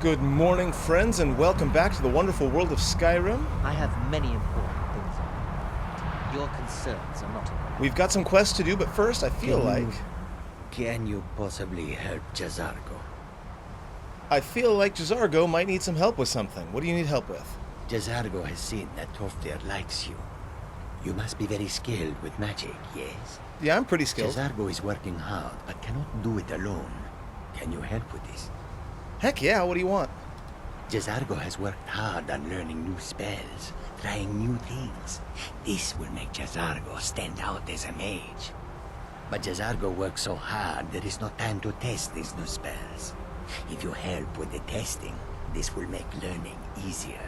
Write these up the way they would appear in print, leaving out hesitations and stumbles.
Good morning, friends, and welcome back to the wonderful world of Skyrim. I have many important things on my mind. Your concerns are not important. We've got some quests to do, but first, I feel like possibly help Jazargo? Jazargo might need some help with something. What do you need help with? Jazargo has seen that Torfdir likes you. You must be very skilled with magic, yes? Yeah, I'm pretty skilled. Jazargo is working hard, but cannot do it alone. Can you help with this? Heck yeah, what do you want? Jazargo has worked hard on learning new spells, trying new things. This will make Jazargo stand out as a mage. But Jazargo works so hard, there is no time to test these new spells. If you help with the testing, this will make learning easier.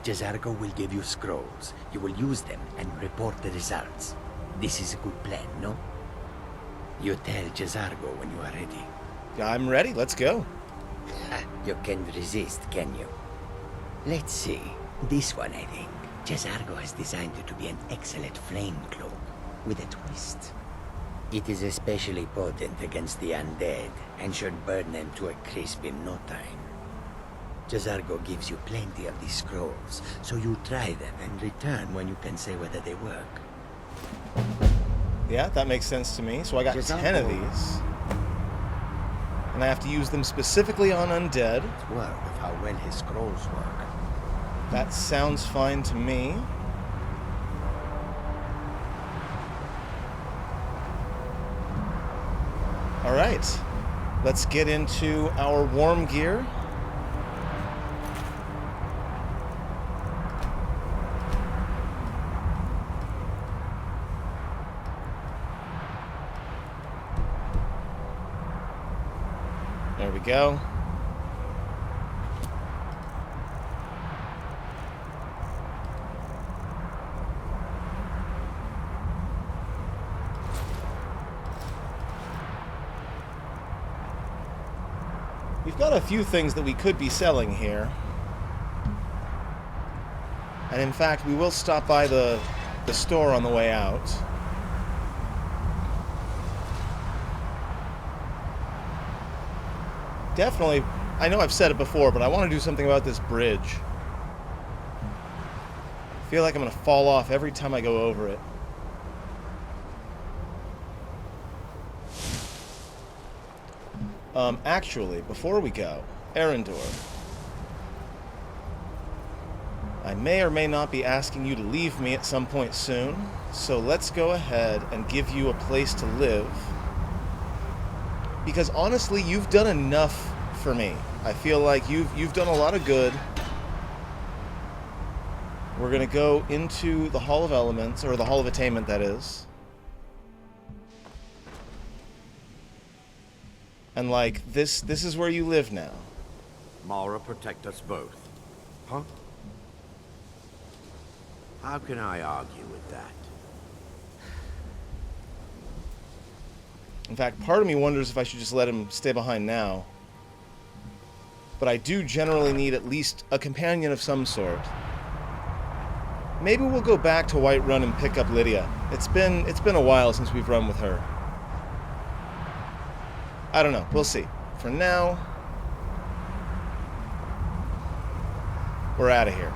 Jazargo will give you scrolls. You will use them and report the results. This is a good plan, no? You tell Jazargo when you are ready. Yeah, I'm ready, let's go. You can't resist, can you? Let's see. This one, I think. Jazargo has designed it to be an excellent flame cloak, with a twist. It is especially potent against the undead, and should burn them to a crisp in no time. Jazargo gives you plenty of these scrolls, so you try them and return when you can say whether they work. Yeah, that makes sense to me. So I got 10 of these. And I have to use them specifically on undead. It's word of how well his scrolls work. That sounds fine to me. Alright, let's get into our warm gear. There we go. We've got a few things that we could be selling here. And in fact, we will stop by the store on the way out. Definitely, I know I've said it before, but I want to do something about this bridge. I feel like I'm going to fall off every time I go over it. Actually, before we go, Erendor, I may or may not be asking you to leave me at some point soon, so let's go ahead and give you a place to live. Because honestly, you've done enough for me. I feel like you've done a lot of good. We're gonna go into the Hall of Elements, or the Hall of Attainment, that is. And like, this is where you live now. Mara, protect us both. Huh? How can I argue with that? In fact, part of me wonders if I should just let him stay behind now. But I do generally need at least a companion of some sort. Maybe we'll go back to Whiterun and pick up Lydia. It's been a while since we've run with her. I don't know. We'll see. For now, we're out of here.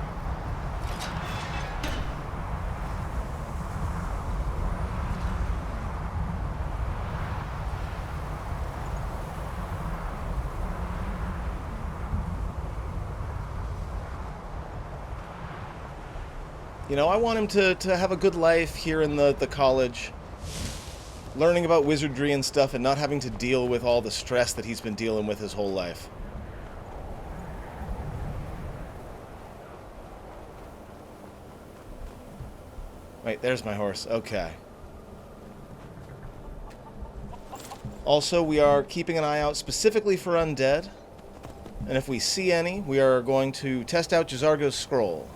You know, I want him to have a good life here in the college, learning about wizardry and stuff and not having to deal with all the stress that he's been dealing with his whole life. Wait, there's my horse. Okay. Also, we are keeping an eye out specifically for undead, and if we see any, we are going to test out Jazargo's scroll.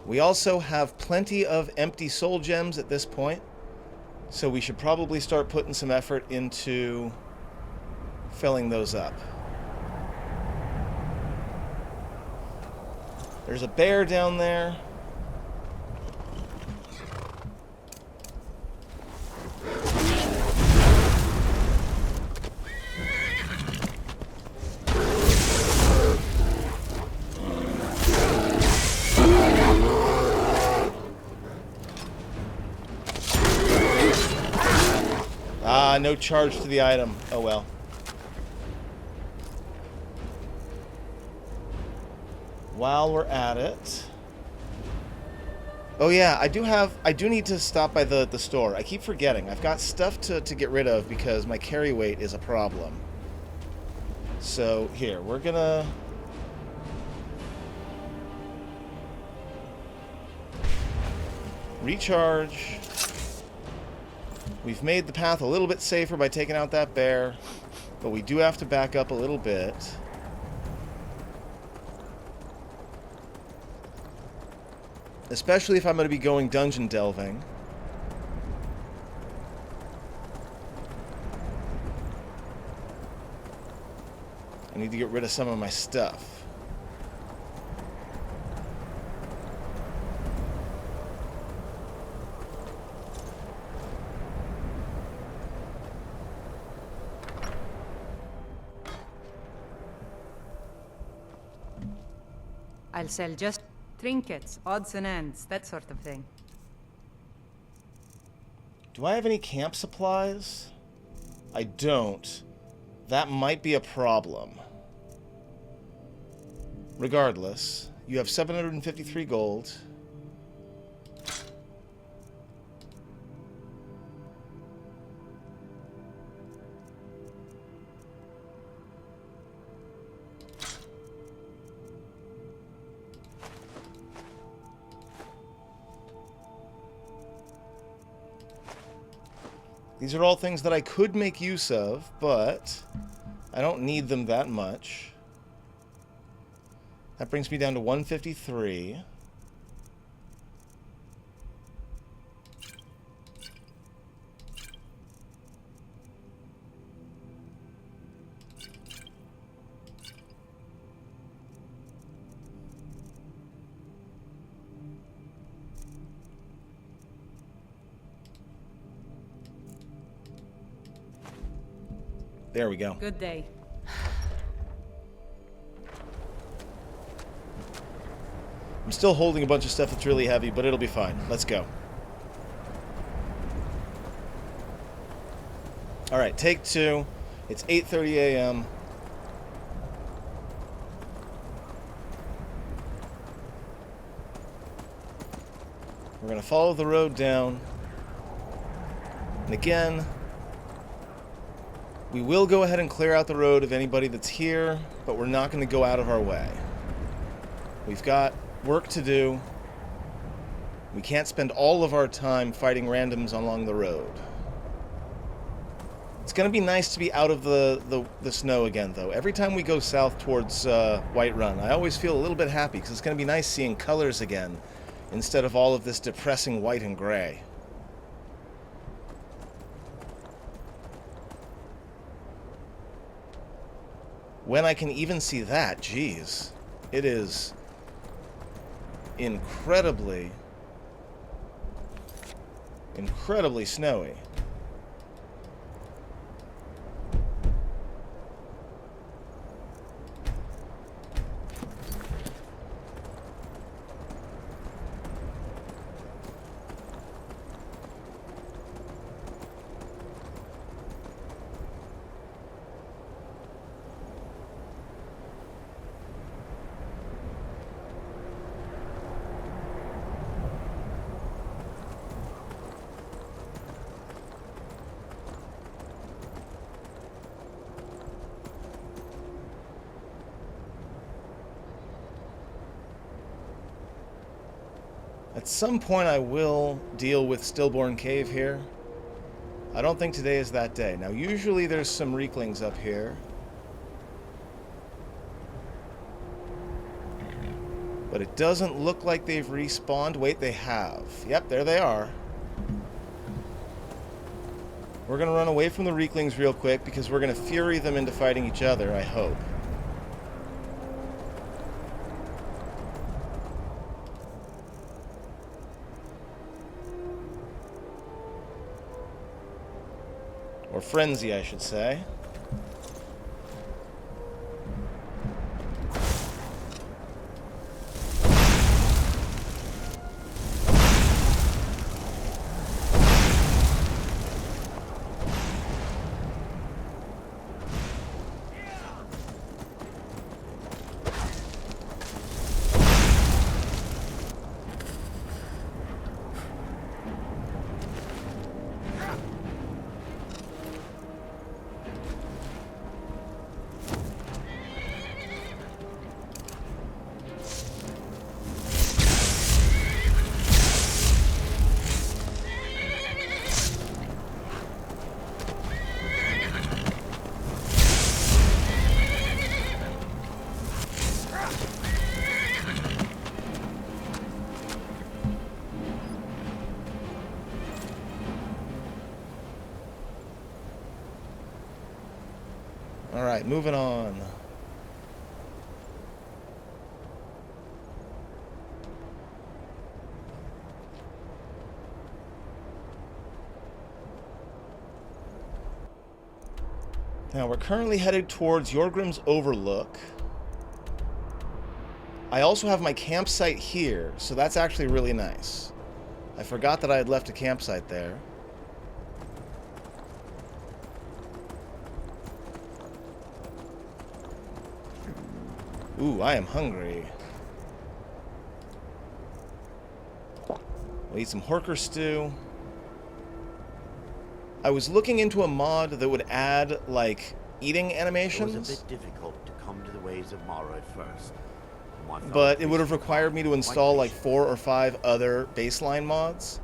We also have plenty of empty soul gems at this point, so we should probably start putting some effort into filling those up. There's a bear down there. No charge to the item. Oh well. While we're at it... Oh yeah, I do need to stop by the store. I keep forgetting. I've got stuff to get rid of because my carry weight is a problem. So, here, we're gonna... recharge. We've made the path a little bit safer by taking out that bear, but we do have to back up a little bit. Especially if I'm going to be going dungeon delving. I need to get rid of some of my stuff. I'll sell just trinkets, odds and ends, that sort of thing. Do I have any camp supplies? I don't. That might be a problem. Regardless, you have 753 gold. These are all things that I could make use of, but I don't need them that much. That brings me down to 153. There we go. Good day. I'm still holding a bunch of stuff that's really heavy, but it'll be fine. Let's go. Alright, take 2. It's 8:30 a.m. We're going to follow the road down. And again, we will go ahead and clear out the road of anybody that's here, but we're not going to go out of our way. We've got work to do. We can't spend all of our time fighting randoms along the road. It's going to be nice to be out of the snow again, though. Every time we go south towards Whiterun, I always feel a little bit happy, because it's going to be nice seeing colors again, instead of all of this depressing white and gray. When I can even see that, geez. It is incredibly snowy. At some point I will deal with Stillborn Cave here. I don't think today is that day. Now usually there's some Reeklings up here. But it doesn't look like they've respawned. Wait, they have. Yep, there they are. We're going to run away from the Reeklings real quick because we're going to fury them into fighting each other, I hope. Or frenzy, I should say. Alright, moving on. Now, we're currently headed towards Yorgrim's Overlook. I also have my campsite here, so that's actually really nice. I forgot that I had left a campsite there. Ooh, I am hungry. We'll eat some Horker stew. I was looking into a mod that would add, like, eating It was animations, a bit difficult to come to the ways of Mara at first. My fellow but it would have priests required me to were install, quite like, 4 or 5 other baseline mods.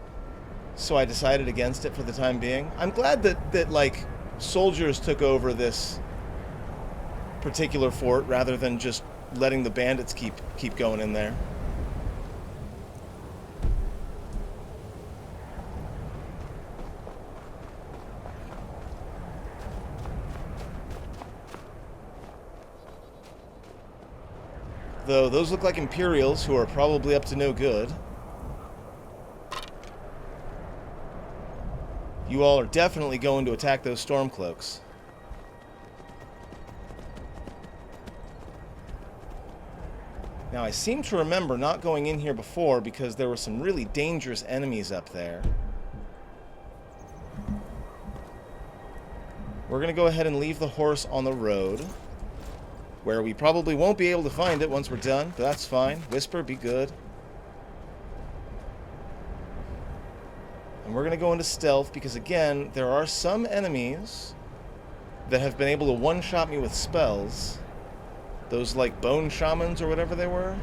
So I decided against it for the time being. I'm glad that like, soldiers took over this particular fort rather than just letting the bandits keep going in there. Though those look like Imperials who are probably up to no good. You all are definitely going to attack those Stormcloaks. Now, I seem to remember not going in here before because there were some really dangerous enemies up there. We're going to go ahead and leave the horse on the road, where we probably won't be able to find it once we're done, but that's fine. Whisper, be good. And we're going to go into stealth because, again, there are some enemies that have been able to one-shot me with spells. Those, like, bone shamans or whatever they were.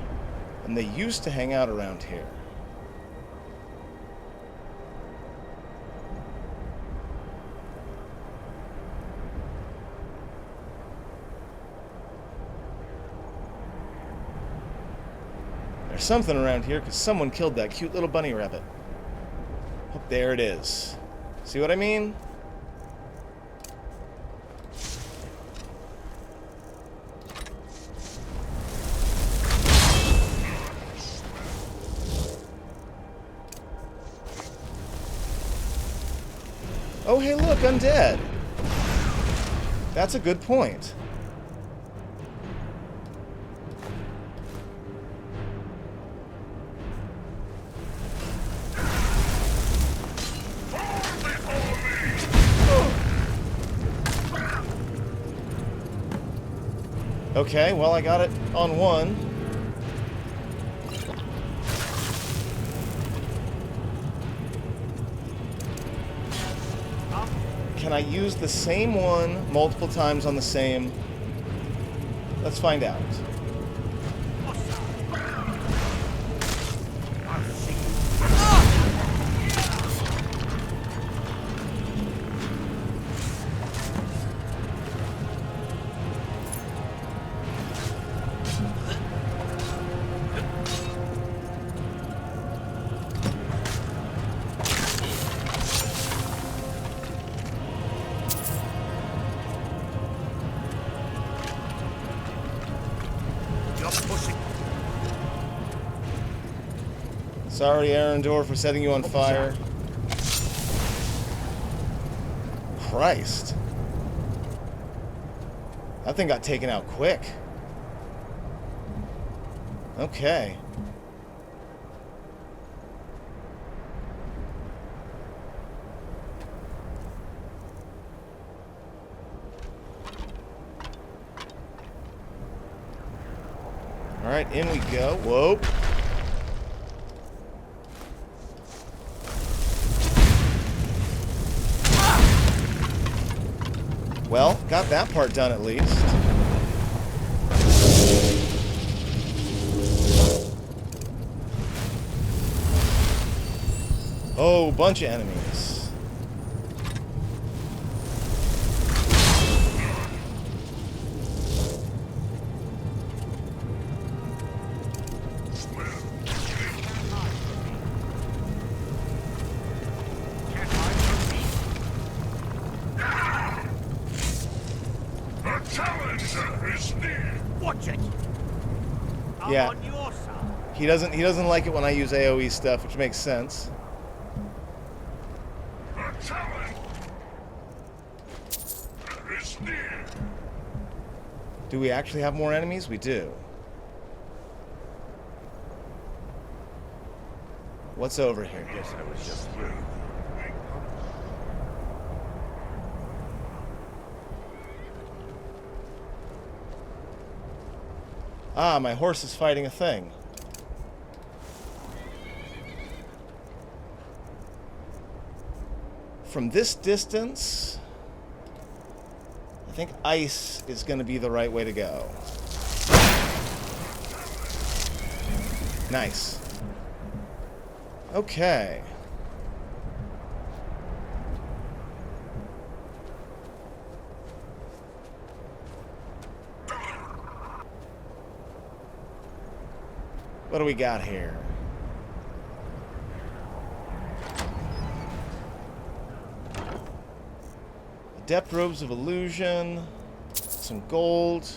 And they used to hang out around here. There's something around here because someone killed that cute little bunny rabbit. Oh, there it is. See what I mean? Oh, hey, look, undead. That's a good point. Okay, well, I got it on one. Can I use the same one multiple times on the same? Let's find out. Sorry, Arendor, for setting you on fire. Christ. That thing got taken out quick. Okay. Alright, in we go. Whoa. Well, got that part done at least. Oh, bunch of enemies. Yeah. on your side. He doesn't like it when I use AoE stuff, which makes sense. Do we actually have more enemies? We do. What's over here? Guess I was just here. Ah, my horse is fighting a thing. From this distance, I think ice is going to be the right way to go. Nice. Okay. What do we got here? Adept Robes of Illusion, some gold,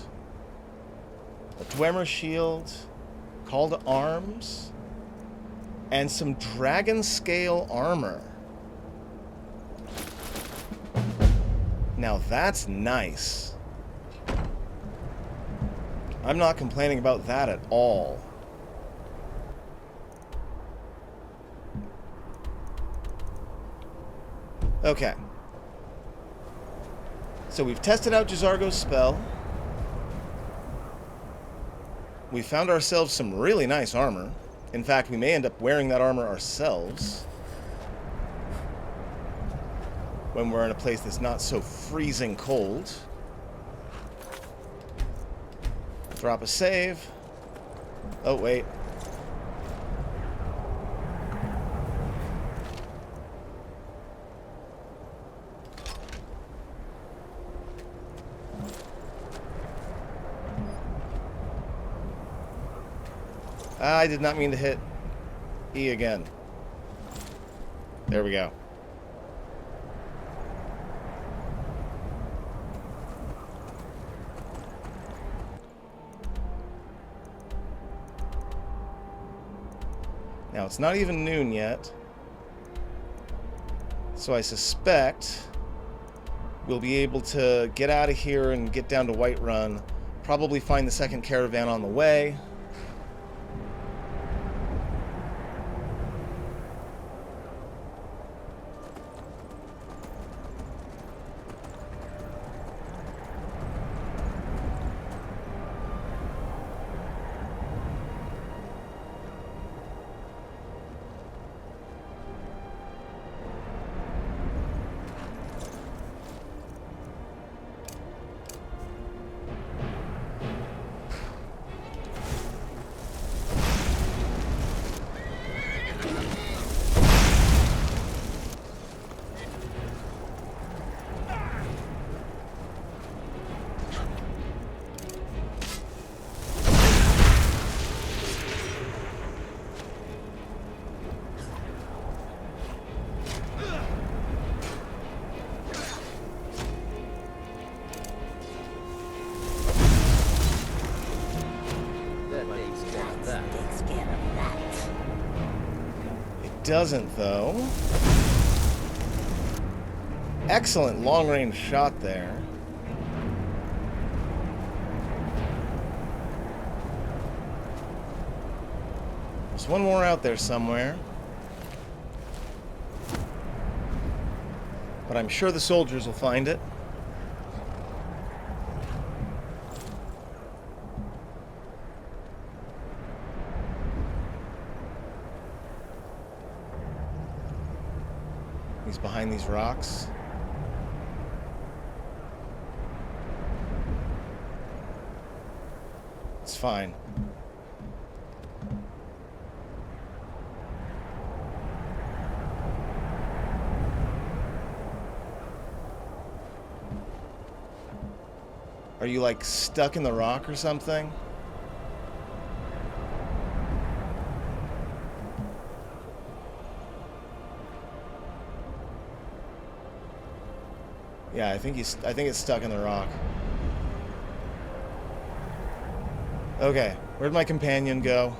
a Dwemer Shield, Call to Arms, and some Dragon Scale Armor. Now that's nice. I'm not complaining about that at all. Okay. So we've tested out Jazargo's spell. We found ourselves some really nice armor. In fact, we may end up wearing that armor ourselves when we're in a place that's not so freezing cold. Drop a save. Oh, wait. I did not mean to hit E again. There we go. Now, it's not even noon yet, so I suspect we'll be able to get out of here and get down to Whiterun, probably find the second caravan on the way. Doesn't, though. Excellent long-range shot there. There's one more out there somewhere. But I'm sure the soldiers will find it. He's behind these rocks. It's fine. Are you, like, stuck in the rock or something? Yeah, I think it's stuck in the rock. Okay. Where'd my companion go?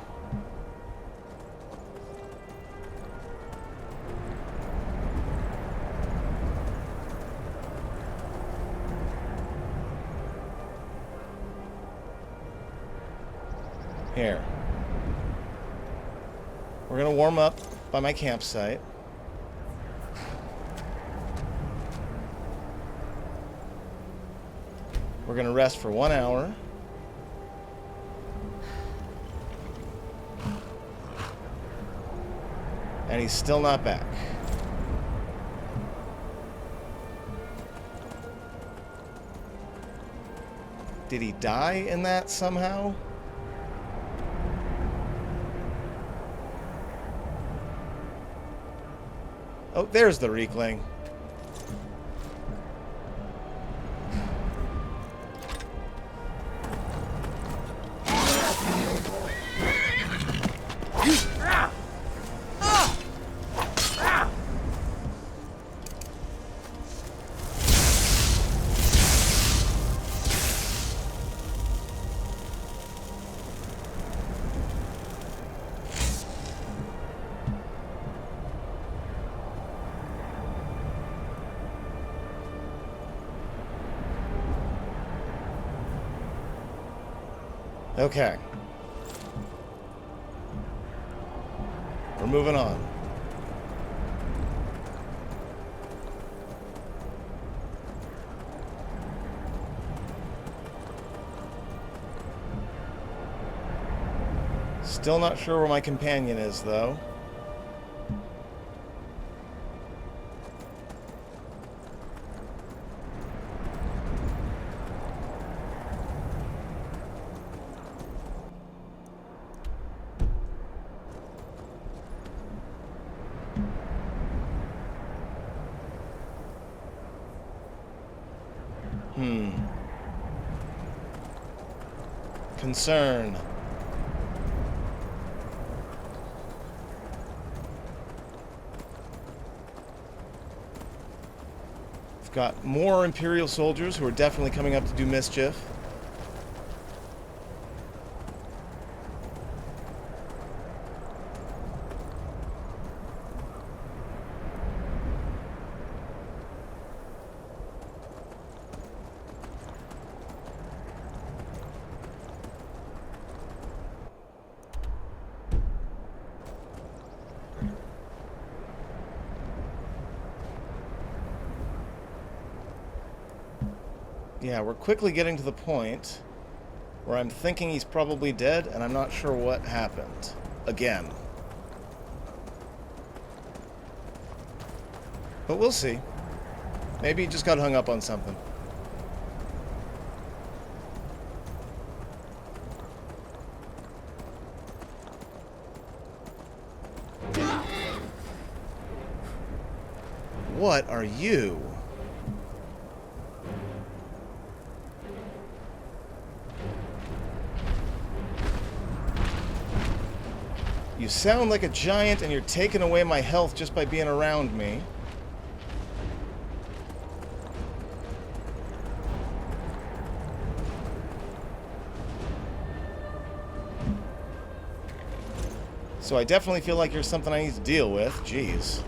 Here. We're gonna warm up by my campsite. We're gonna rest for 1 hour. And he's still not back. Did he die in that somehow? Oh, there's the Reekling. Okay. We're moving on. Still not sure where my companion is, though. Concern. We've got more Imperial soldiers who are definitely coming up to do mischief. Yeah, we're quickly getting to the point where I'm thinking he's probably dead, and I'm not sure what happened. Again. But we'll see. Maybe he just got hung up on something. What are you? You sound like a giant, and you're taking away my health just by being around me. So I definitely feel like you're something I need to deal with. Jeez.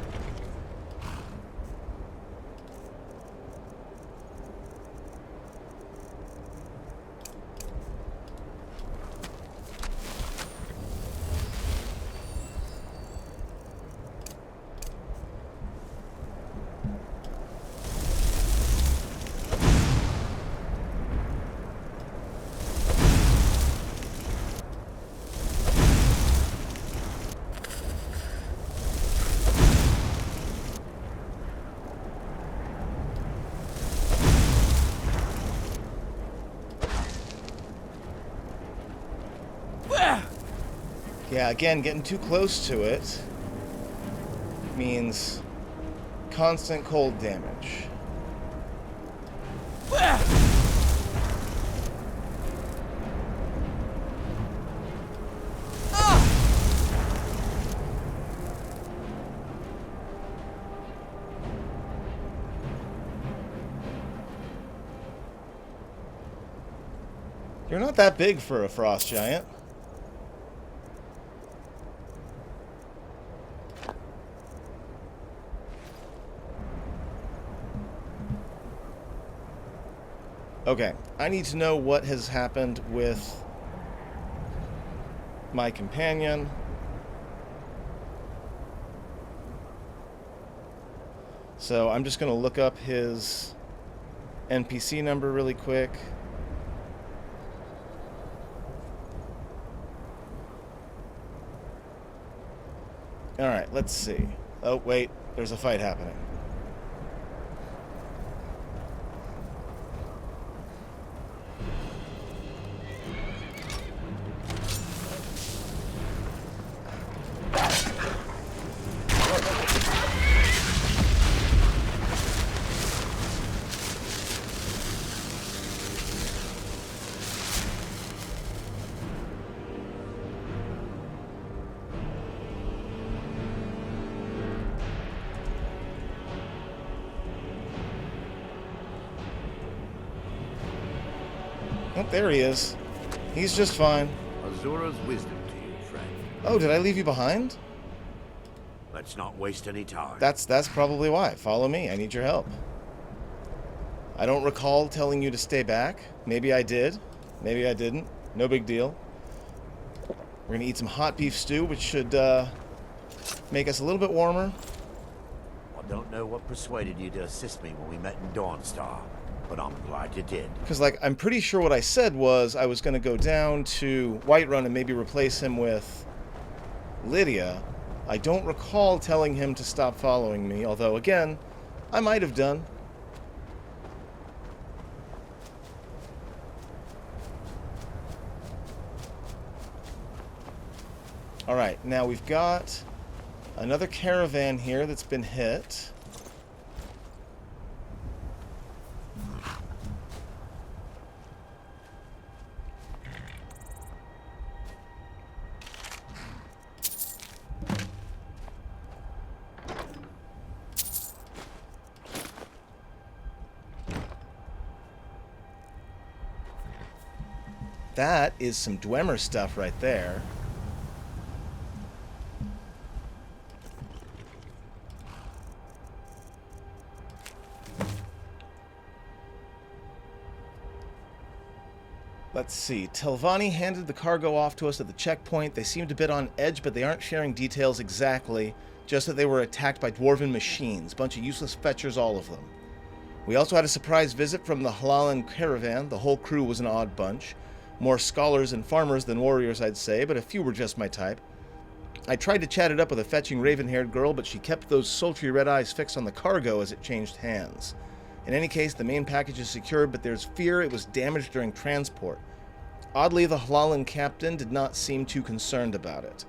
Yeah, again, getting too close to it means constant cold damage. You're not that big for a frost giant. Okay, I need to know what has happened with my companion. So I'm just going to look up his NPC number really quick. Alright, let's see. Oh, wait, there's a fight happening. Oh, there he is. He's just fine. Azura's wisdom to you, friend. Oh, did I leave you behind? Let's not waste any time. That's probably why. Follow me. I need your help. I don't recall telling you to stay back. Maybe I did. Maybe I didn't. No big deal. We're going to eat some hot beef stew, which should make us a little bit warmer. I don't know what persuaded you to assist me when we met in Dawnstar, but I'm glad you did. Because, like, I'm pretty sure what I said was I was going to go down to Whiterun and maybe replace him with Lydia. I don't recall telling him to stop following me, although, again, I might have done. Alright, now we've got another caravan here that's been hit. That is some Dwemer stuff right there. Let's see. Telvanni handed the cargo off to us at the checkpoint. They seemed a bit on edge, but they aren't sharing details exactly. Just that they were attacked by Dwarven machines. Bunch of useless fetchers, all of them. We also had a surprise visit from the Halalan caravan. The whole crew was an odd bunch. More scholars and farmers than warriors, I'd say, but a few were just my type. I tried to chat it up with a fetching raven-haired girl, but she kept those sultry red eyes fixed on the cargo as it changed hands. In any case, the main package is secured, but there's fear it was damaged during transport. Oddly, the Halalan captain did not seem too concerned about it.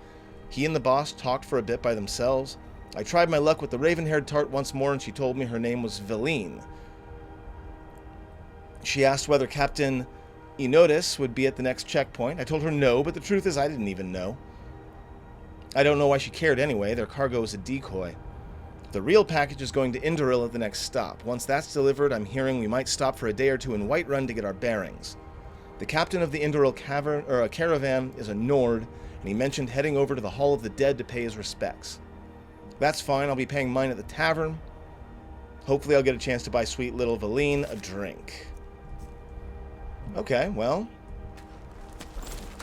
He and the boss talked for a bit by themselves. I tried my luck with the raven-haired tart once more, and she told me her name was Veline. She asked whether Captain Enotis would be at the next checkpoint. I told her no, but the truth is I didn't even know. I don't know why she cared anyway. Their cargo is a decoy. The real package is going to Indoril at the next stop. Once that's delivered, I'm hearing we might stop for a day or two in Whiterun to get our bearings. The captain of the Indoril caravan is a Nord, and he mentioned heading over to the Hall of the Dead to pay his respects. That's fine. I'll be paying mine at the tavern. Hopefully I'll get a chance to buy sweet little Veline a drink. Okay, well,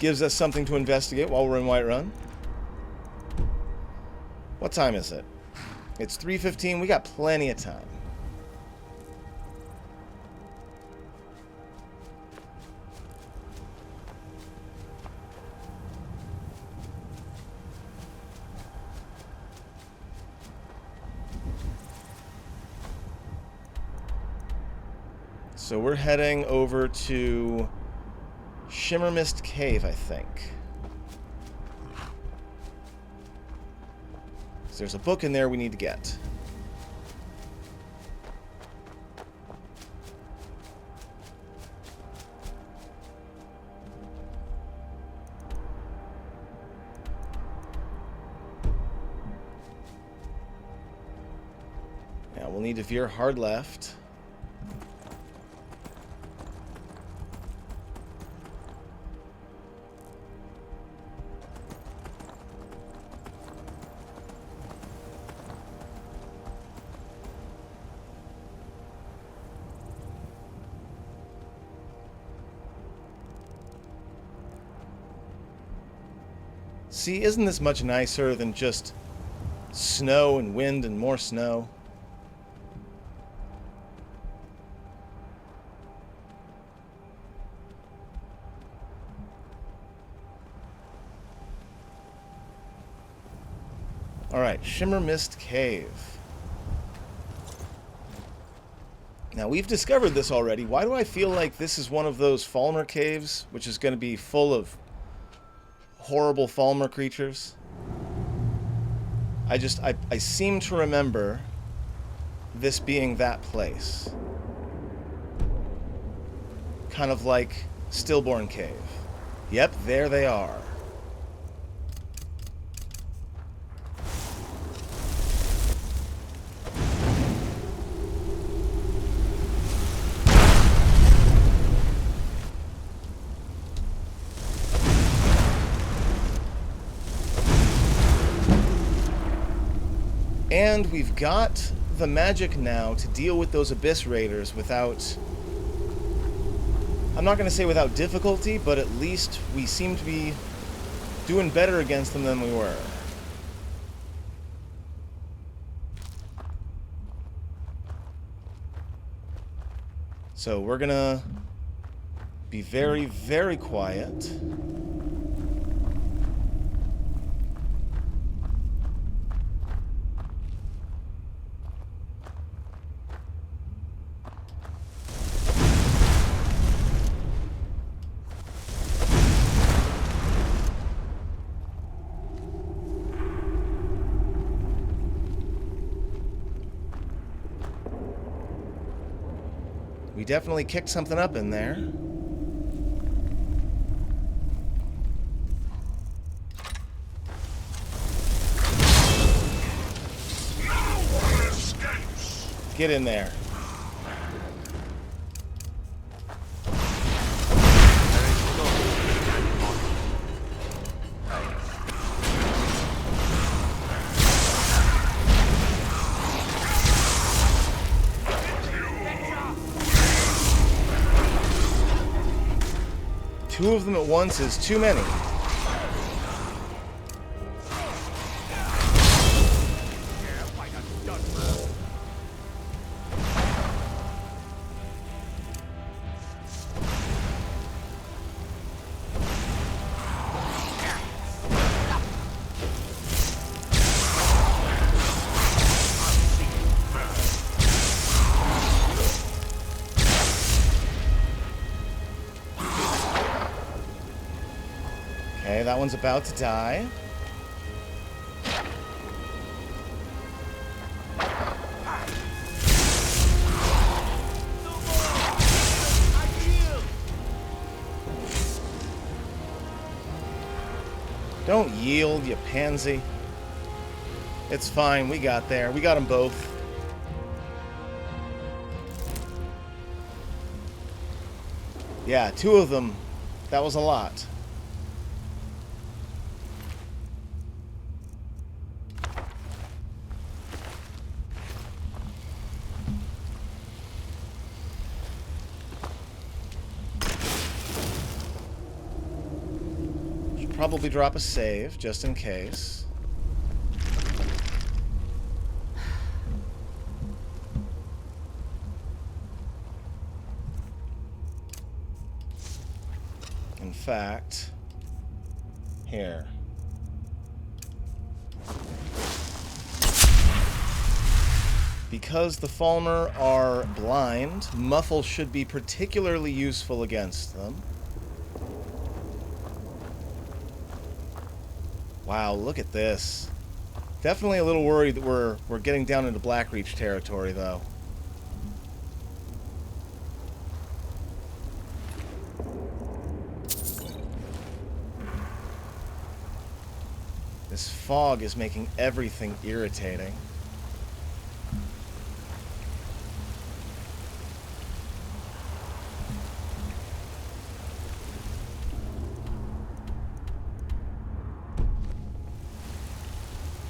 gives us something to investigate while we're in Whiterun. What time is it? It's 3:15. We got plenty of time. So we're heading over to Shimmermist Cave, I think. So there's a book in there we need to get. Now we'll need to veer hard left. See, isn't this much nicer than just snow and wind and more snow? Alright, Shimmer Mist Cave. Now, we've discovered this already. Why do I feel like this is one of those Falmer caves, which is going to be full of horrible Falmer creatures? I seem to remember this being that place. Kind of like Stillborn Cave. Yep, there they are. And we've got the magic now to deal with those Abyss Raiders without... I'm not going to say without difficulty, but at least we seem to be doing better against them than we were. So we're going to be very, very quiet. We definitely kicked something up in there. Get in there. Two of them at once is too many. Okay, that one's about to die. Don't yield, you pansy. It's fine, we got there. We got them both. Yeah, two of them. That was a lot. Probably drop a save, just in case. In fact, here. Because the Falmer are blind, Muffle should be particularly useful against them. Wow, look at this. Definitely a little worried that we're getting down into Blackreach territory, though. This fog is making everything irritating.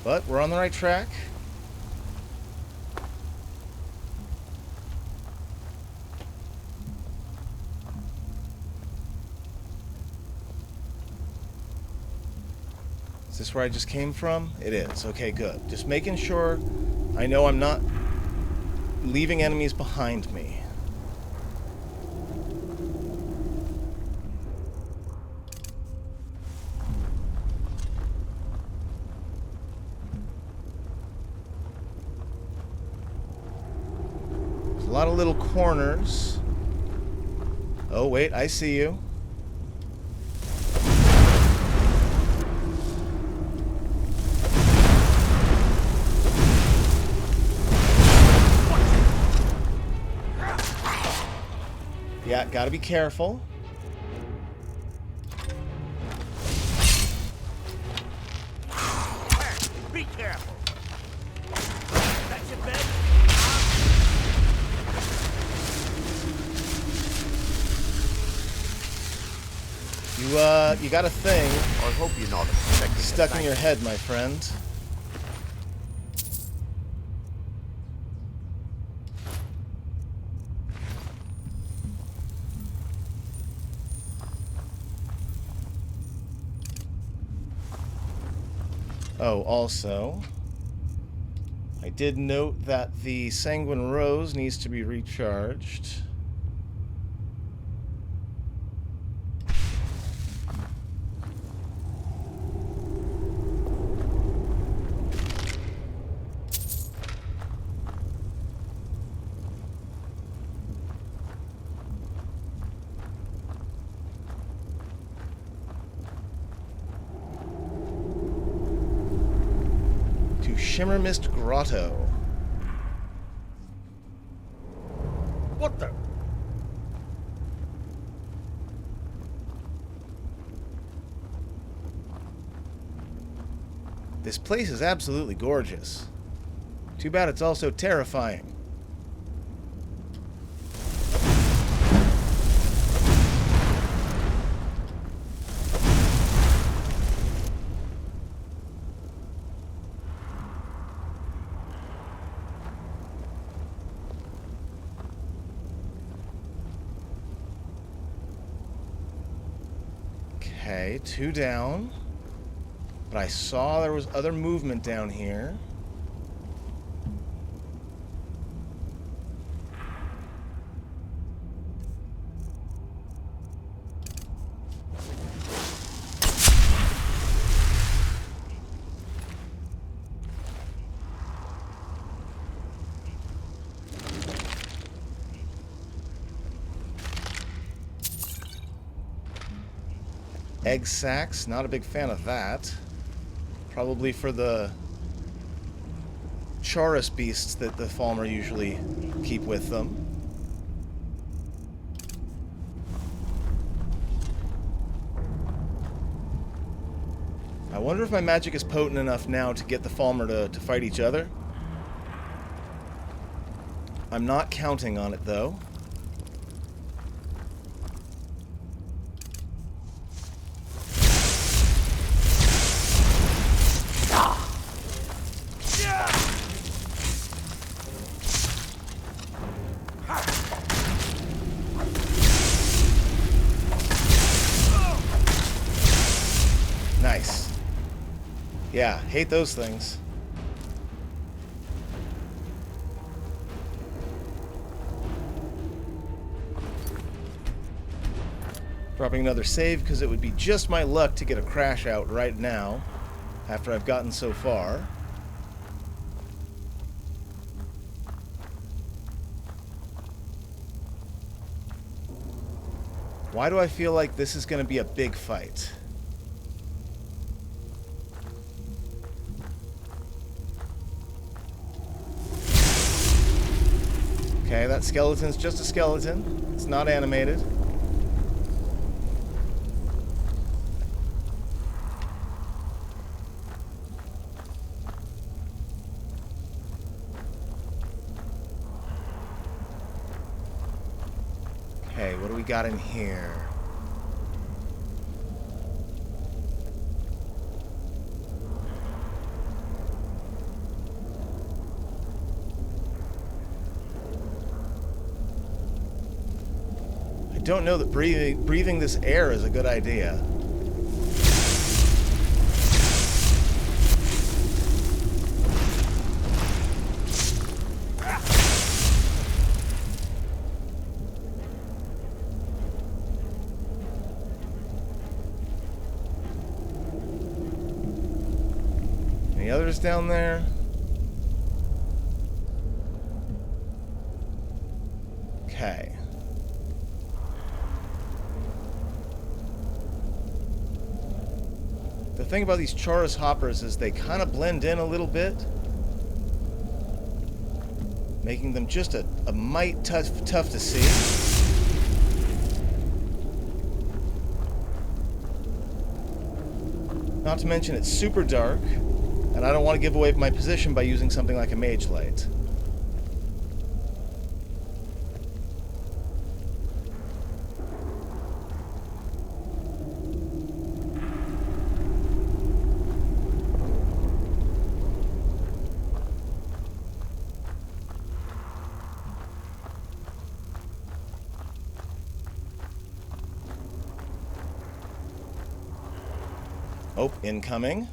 But we're on the right track. Is this where I just came from? It is. Okay, good. Just making sure I know I'm not leaving enemies behind me. There's a lot of little corners. Oh, wait, I see you. Yeah, gotta be careful. Be careful. That's your bed. You got a thing I hope you're not expecting stuck in your head, my friend. Oh, also, I did note that the Sanguine Rose needs to be recharged. Shimmer Mist Grotto. What the? This place is absolutely gorgeous. Too bad it's also terrifying. Okay, 2 down. But I saw there was other movement down here. Egg sacs, not a big fan of that. Probably for the Chaurus beasts that the Falmer usually keep with them. I wonder if my magic is potent enough now to get the Falmer to fight each other. I'm not counting on it, though. Nice. Yeah, hate those things. Dropping another save because it would be just my luck to get a crash out right now after I've gotten so far. Why do I feel like this is going to be a big fight? Okay, that skeleton's just a skeleton. It's not animated. Okay, what do we got in here? I don't know that breathing this air is a good idea. others down there? Okay. The thing about these Chaurus hoppers is they kind of blend in a little bit, making them just a mite tough to see. Not to mention it's super dark, and I don't want to give away my position by using something like a mage light. Oh, incoming.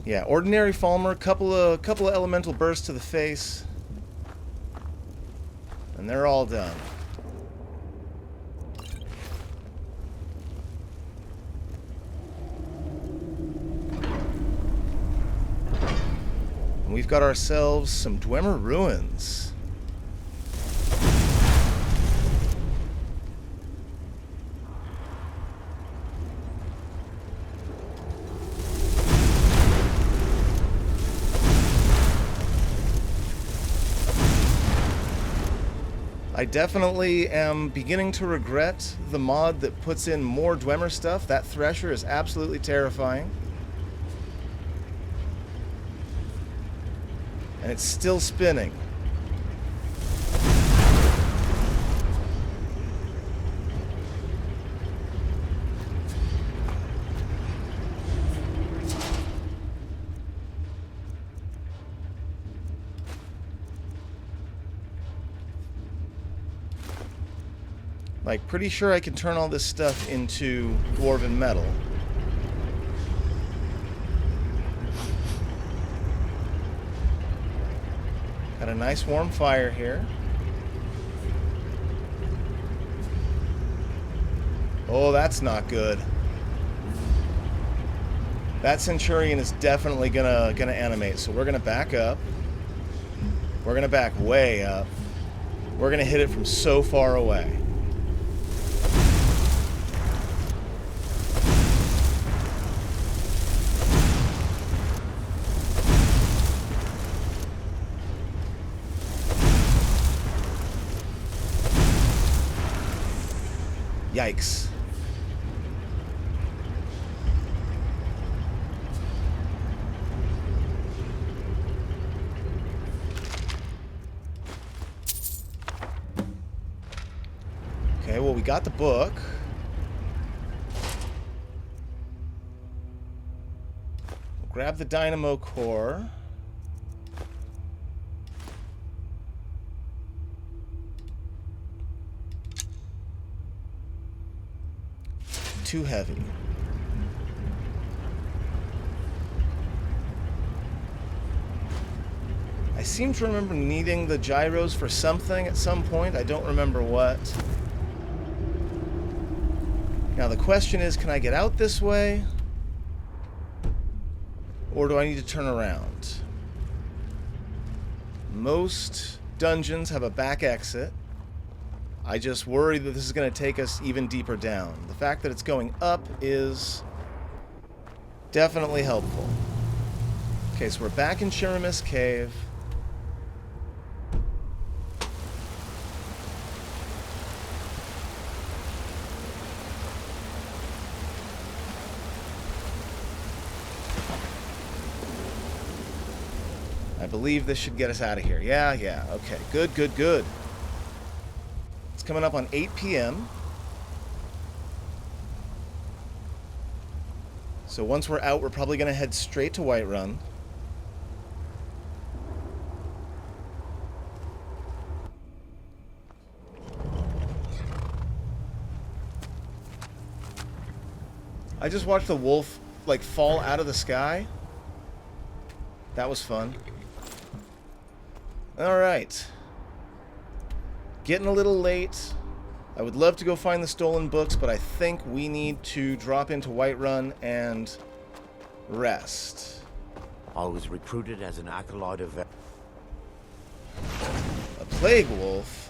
Yeah, ordinary Falmer, couple of elemental bursts to the face, and they're all done. And we've got ourselves some Dwemer ruins. I definitely am beginning to regret the mod that puts in more Dwemer stuff. That Thresher is absolutely terrifying. And it's still spinning. Like, pretty sure I can turn all this stuff into Dwarven metal. Got a nice warm fire here. Oh, that's not good. That Centurion is definitely gonna animate, so we're gonna back up. We're gonna back way up. We're gonna hit it from so far away. Yikes. Okay, well, we got the book. We'll grab the dynamo core. Too heavy. I seem to remember needing the gyros for something at some point. I don't remember what. Now the question is, can I get out this way? Or do I need to turn around? Most dungeons have a back exit. I just worry that this is going to take us even deeper down. The fact that it's going up is definitely helpful. Okay, so we're back in Shirimus Cave. I believe this should get us out of here. Yeah, okay. Good. Coming up on 8 p.m. So once we're out, we're probably going to head straight to Whiterun. I just watched the wolf, like, fall out of the sky. That was fun. All right. Getting a little late. I would love to go find the stolen books, but I think we need to drop into Whiterun and rest. I was recruited as an acolyte of... A plague wolf?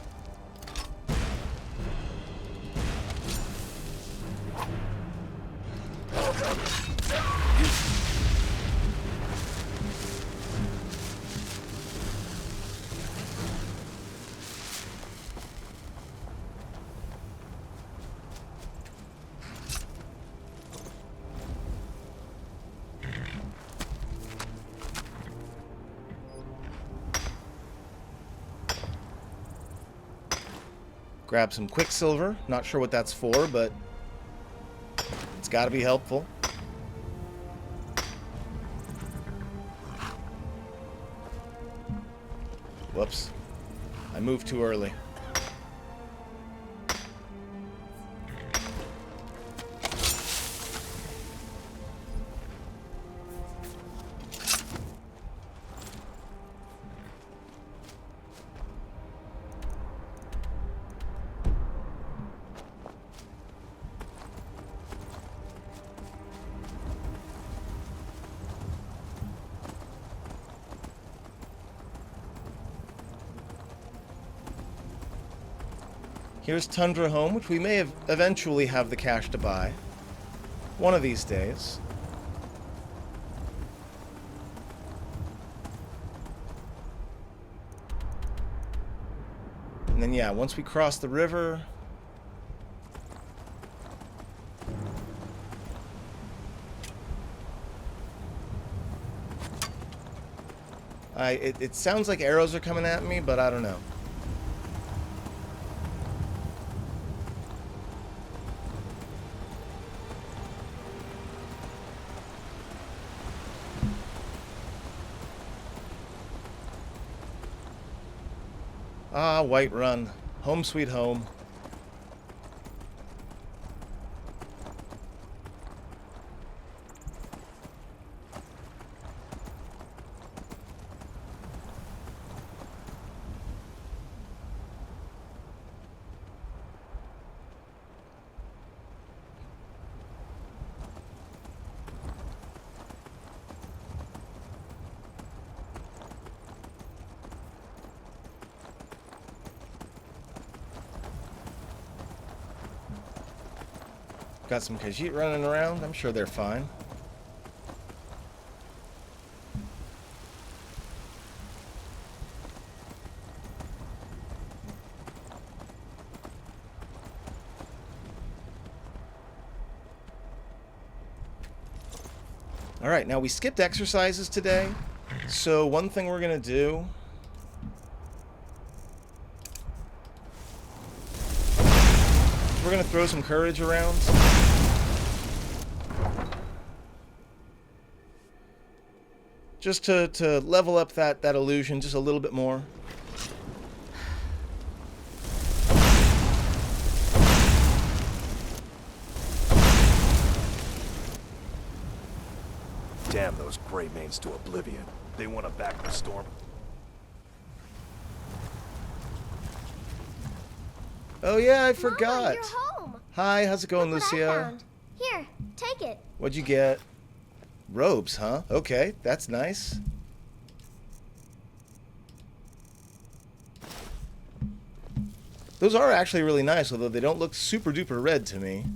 Grab some quicksilver. Not sure what that's for, but it's got to be helpful. Whoops. I moved too early. Here's Tundra Home, which we may eventually have the cash to buy. One of these days. And then, yeah, once we cross the river... It sounds like arrows are coming at me, but I don't know. Ah, Whiterun. Home sweet home. Got some Khajiit running around. I'm sure they're fine. Alright, now we skipped exercises today. So one thing we're going to do... we're going to throw some courage around. Just to level up that illusion just a little bit more. Damn those Grey Manes to oblivion. They want to back the storm. Oh yeah, I forgot. Mama, you're home. Hi, how's it going, Look what I Lucia? found. Here, take it. What'd you get? Robes, huh? Okay, that's nice. Those are actually really nice, although they don't look super duper red to me.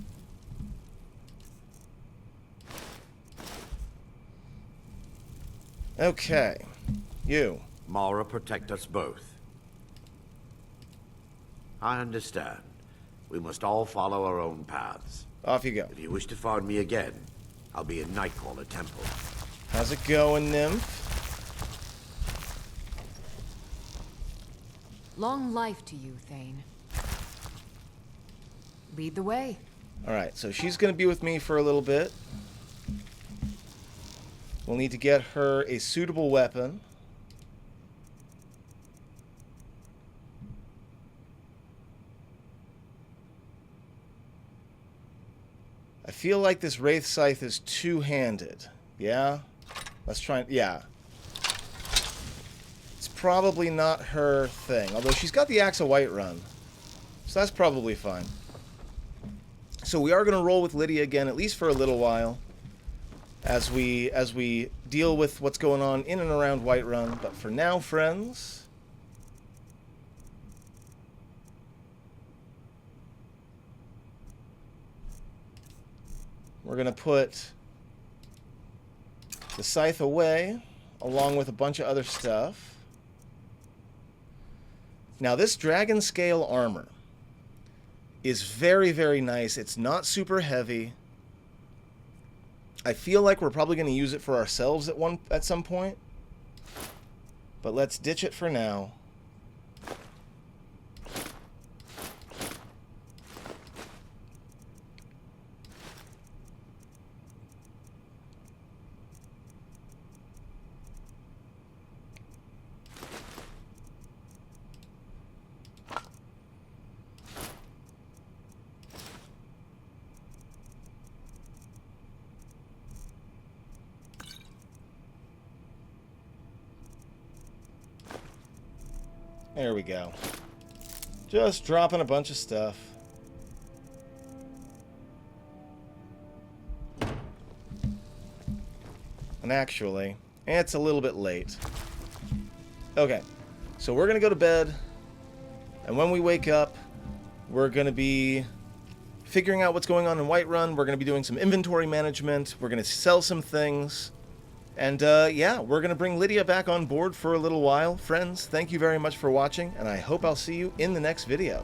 Okay, you. Mara, protect us both. I understand. We must all follow our own paths. Off you go. If you wish to find me again, I'll be in Nightcaller Temple. How's it going, Nymph? Long life to you, Thane. Lead the way. Alright, so she's going to be with me for a little bit. We'll need to get her a suitable weapon. I feel like this Wraith Scythe is two-handed. Yeah? Let's try... yeah. It's probably not her thing. Although she's got the Axe of Whiterun. So that's probably fine. So we are going to roll with Lydia again, at least for a little while, as we deal with what's going on in and around Whiterun. But for now, friends, we're going to put the scythe away, along with a bunch of other stuff. Now, this dragon scale armor is very, very nice. It's not super heavy. I feel like we're probably going to use it for ourselves at some point. But let's ditch it for now. There we go. Just dropping a bunch of stuff. And actually, it's a little bit late. Okay, so we're going to go to bed. And when we wake up, we're going to be figuring out what's going on in Whiterun. We're going to be doing some inventory management. We're going to sell some things. And, yeah, we're going to bring Lydia back on board for a little while. Friends, thank you very much for watching, and I hope I'll see you in the next video.